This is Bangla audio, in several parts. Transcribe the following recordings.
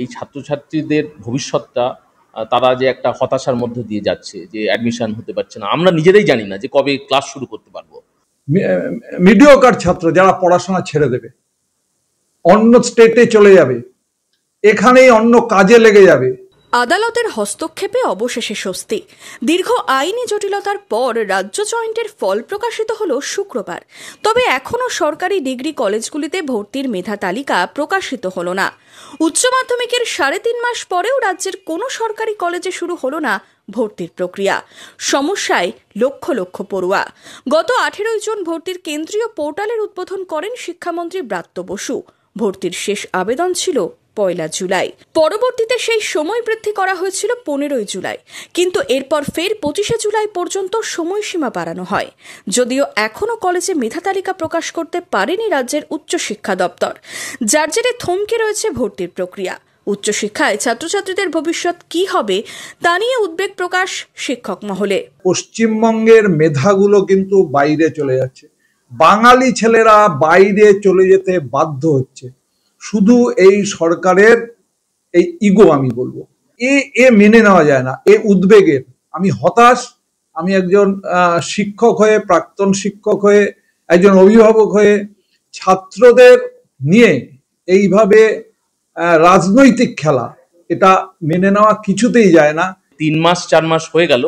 এই ছাত্রছাত্রীদের ভবিষ্যৎটা তারা যে একটা হতাশার মধ্য দিয়ে যাচ্ছে, যে অ্যাডমিশন হতে পারছে না, আমরা নিজেরাই জানি না যে কবে ক্লাস শুরু করতে পারবো। মিডিওকার ছাত্র যারা পড়াশোনা ছেড়ে দেবে, অন্য স্টেটে চলে যাবে, এখানেই অন্য কাজে লেগে যাবে। আদালতের হস্তক্ষেপে অবশেষে স্বস্তি। দীর্ঘ আইনি জটিলতার পর রাজ্য জয়েন্টের ফল প্রকাশিত হল শুক্রবার। তবে এখনও সরকারি ডিগ্রি কলেজগুলিতে ভর্তির মেধা তালিকা প্রকাশিত হল না। উচ্চ মাধ্যমিকের 3.5 মাস পরেও রাজ্যের কোনো সরকারি কলেজে শুরু হল না ভর্তির প্রক্রিয়া। সমস্যায় লক্ষ লক্ষ পড়ুয়া। গত 18 জুন ভর্তির কেন্দ্রীয় পোর্টালের উদ্বোধন করেন শিক্ষামন্ত্রী ব্রাত্য বসু। ভর্তির শেষ আবেদন ছিল 1 জুলাই। পরবর্তীতে সেই সময় বৃদ্ধি করা হয়েছিল 15 জুলাই, কিন্তু এরপর ফের 25 জুলাই পর্যন্ত সময়সীমা বাড়ানো হয়। যদিও এখনও কলেজে মেধা তালিকা প্রকাশ করতে পারেনি রাজ্যের উচ্চশিক্ষা দপ্তর, যার জেরে থমকে রয়েছে ভর্তির প্রক্রিয়া। উচ্চশিক্ষায় ছাত্রছাত্রীদের ভবিষ্যৎ কি হবে তা নিয়ে উদ্বেগ প্রকাশ শিক্ষক মহলে। পশ্চিমবঙ্গের মেধাগুলো কিন্তু বাইরে চলে যাচ্ছে, বাঙালি ছেলেরা বাইরে চলে যেতে বাধ্য হচ্ছে। শুধু এই সরকারের এই ইগো, আমি বলবো এ মেনে নেওয়া যায় না। এ উদ্বেগের, আমি হতাশ। আমি একজন শিক্ষক হয়ে, প্রাক্তন শিক্ষক হয়ে, একজন অভিভাবক হয়ে ছাত্রদের নিয়ে এইভাবে রাজনৈতিক খেলা, এটা মেনে নেওয়া কিছুতেই যায় না। 3 মাস 4 মাস হয়ে গেল,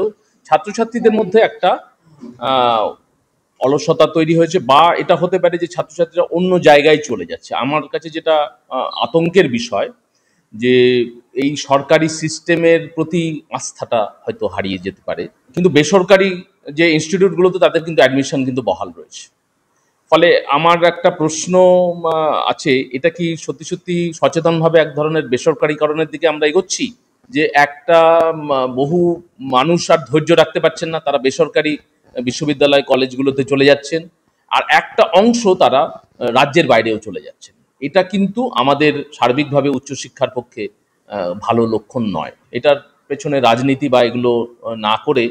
ছাত্রছাত্রীদের মধ্যে একটা অলসতা তৈরি হয়েছে, বা এটা হতে পারে যে ছাত্রছাত্রীরা অন্য জায়গায় চলে যাচ্ছে। আমার কাছে যেটা আতঙ্কের বিষয়, যে এই সরকারি সিস্টেমের প্রতি আস্থাটা হয়তো হারিয়ে যেতে পারে, কিন্তু বেসরকারি যে ইনস্টিটিউটগুলোতে তাদের কিন্তু অ্যাডমিশন কিন্তু বহাল রয়েছে। ফলে আমার একটা প্রশ্ন আছে, এটা কি সত্যি সত্যি সচেতনভাবে এক ধরনের বেসরকারীকরণের দিকে আমরা এগোচ্ছি? যে একটা বহু মানুষ আর ধৈর্য রাখতে পারছেন না, তারা বেসরকারি বিশ্ববিদ্যালয় কলেজগুলোতে চলে যাচ্ছেন, আর একটা অংশ তারা রাজ্যের বাইরেও চলে যাচ্ছেন। এটা কিন্তু আমাদের সার্বিকভাবে উচ্চশিক্ষার পক্ষে ভালো লক্ষণ নয়। এটার পেছনে রাজনীতি বা এগুলো না করে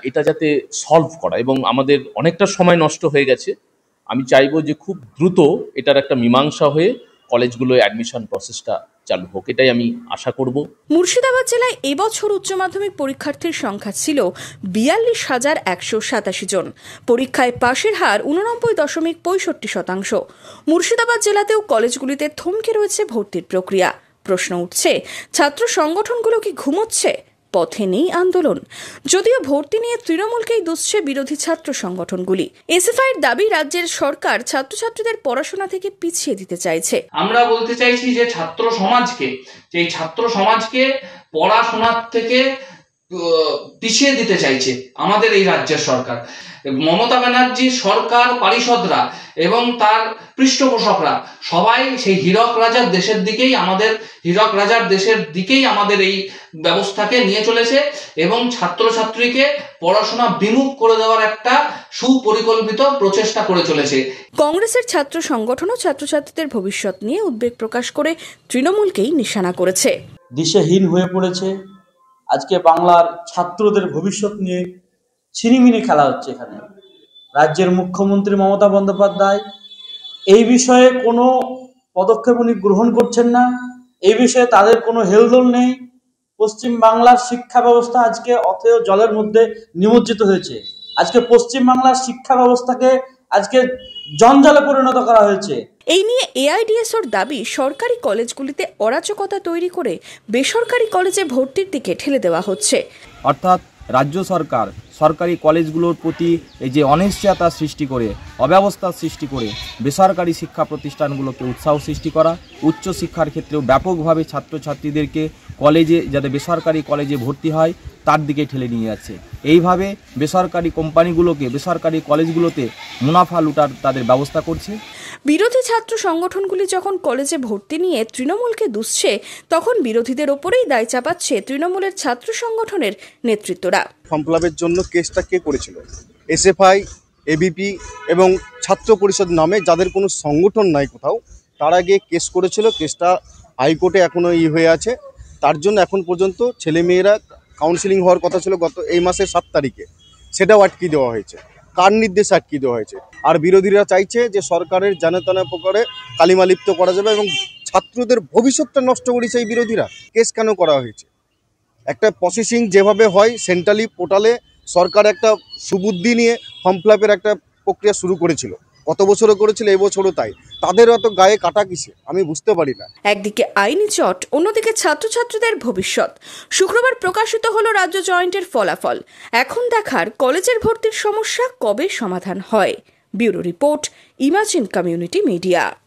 এটা যাতে সলভ করা, এবং আমাদের অনেকটা সময় নষ্ট হয়ে গেছে। আমি চাইবো যে খুব দ্রুত এটার একটা মীমাংসা হয়ে কলেজগুলোয় অ্যাডমিশন প্রসেসটা চালু হোক, এটাই আমি আশা করব। মুর্শিদাবাদ জেলায় এবছর উচ্চ মাধ্যমিক পরীক্ষার্থীর সংখ্যা ছিল 42,187 জন। পরীক্ষায় পাশের হার 89.65%। মুর্শিদাবাদ জেলাতেও কলেজগুলিতে থমকে রয়েছে ভর্তির প্রক্রিয়া। প্রশ্ন উঠছে, ছাত্র সংগঠনগুলো কি ঘুমোচ্ছে? পথে নেই আন্দোলন। যদিও ভর্তি নিয়ে তৃণমূলকেই দুষছে বিরোধী ছাত্র সংগঠনগুলি। এসএফআইয়ের দাবি, রাজ্যের সরকার ছাত্রছাত্রীদের পড়াশোনা থেকে পিছিয়ে দিতে চাইছে। আমরা বলতে চাইছি যে ছাত্র সমাজকে পড়াশোনার থেকে পিছিয়ে দিতে চাইছে আমাদের এই রাজ্যের সরকার। মমতা ব্যানার্জি সরকার, পারিষদরা এবং তার পৃষ্ঠপোষকরা সবাই সেই হীরক রাজার দেশের দিকেই আমাদের এই ব্যবস্থাকে নিয়ে চলেছে, এবং ছাত্রছাত্রীকে পড়াশোনা বিমুখ করে দেওয়ার একটা সুপরিকল্পিত প্রচেষ্টা করে চলেছে। কংগ্রেসের ছাত্র সংগঠনও ছাত্রছাত্রীদের ভবিষ্যৎ নিয়ে উদ্বেগ প্রকাশ করে তৃণমূলকেই নিশানা করেছে। দিশেহীন হয়ে পড়েছে। আজকে বাংলার ছাত্রদের ভবিষ্যৎ নিয়ে ছিনিমিনি খেলা হচ্ছে এখানে। রাজ্যের মুখ্যমন্ত্রী মমতা বন্দ্যোপাধ্যায় এই বিষয়ে কোনো পদক্ষেপ উনি গ্রহণ করছেন না। এই বিষয়ে তাদের কোনো হেলদোল নেই। পশ্চিম বাংলার শিক্ষা ব্যবস্থা আজকে অথেয় জলের মধ্যে নিমজ্জিত হয়েছে। আজকে পশ্চিম বাংলার শিক্ষা ব্যবস্থাকে আজকে জঞ্জালে পরিণত করা হয়েছে। এই নিয়ে এআইডিএসওর দাবি, সরকারি কলেজগুলিতে অরাজকতা তৈরি করে বেসরকারি কলেজে ভর্তির দিকে ঠেলে দেওয়া হচ্ছে। অর্থাৎ রাজ্য সরকার সরকারি কলেজগুলোর প্রতি এই যে অনিশ্চয়তা সৃষ্টি করে, অব্যবস্থা সৃষ্টি করে বেসরকারি শিক্ষা প্রতিষ্ঠানগুলোকে উৎসাহ সৃষ্টি করা, উচ্চশিক্ষার ক্ষেত্রেও ব্যাপকভাবে ছাত্রছাত্রীদেরকে কলেজে যাতে বেসরকারি কলেজে ভর্তি হয় তার দিকে ঠেলে নিয়ে যাচ্ছে। এইভাবে বেসরকারি কোম্পানিগুলোকে বেসরকারি কলেজগুলোতে মুনাফা লুটার তাদের ব্যবস্থা করছে। বিরোধী ছাত্র সংগঠনগুলি যখন কলেজে ভর্তি নিয়ে তৃণমূলকে দুষছে, তখন বিরোধীদের ওপরেই দায় চাপাচ্ছে তৃণমূলের ছাত্র সংগঠনের নেতৃত্বরা। ফর্ম ফিলাপের জন্য কেসটা কে করেছিল? এসএফআই, এবিপি এবং ছাত্র পরিষদ নামে যাদের কোনো সংগঠন নাই কোথাও, তারা গিয়ে কেস করেছিল। কেসটা হাইকোর্টে এখনও হয়ে আছে। তার জন্য এখন পর্যন্ত ছেলেমেয়েরা কাউন্সিলিং হওয়ার কথা ছিল গত এই মাসের 7 তারিখে, সেটাও আটকে দেওয়া হয়েছে। কার নির্দেশে আটকে দেওয়া হয়েছে? আর বিরোধীরা চাইছে যে সরকারের জানে তানে প্রকারে কালিমালিপ্ত করা যাবে এবং ছাত্রদের ভবিষ্যৎটা নষ্ট করেছে এই বিরোধীরা। কেস কেন করা হয়েছে? একটা প্রসেসিং যেভাবে হয় সেন্ট্রালি পোর্টালে সরকার একটা সুবুদ্ধি নিয়ে ফর্ম ফিল আপের একটা প্রক্রিয়া শুরু করেছিল, গত বছরও করেছিল, এবছরও তাই। তাদের অত গায়ে কাটা কিসে আমি বুঝতে পারি না। একদিকে আইনি চট, অন্যদিকে ছাত্রছাত্রীদের ভবিষ্যৎ। শুক্রবার প্রকাশিত হলো রাজ্য জয়েন্টের ফলাফল। এখন দেখার কলেজের ভর্তির সমস্যা কবে সমাধান হয়। Bureau report, imagine community media.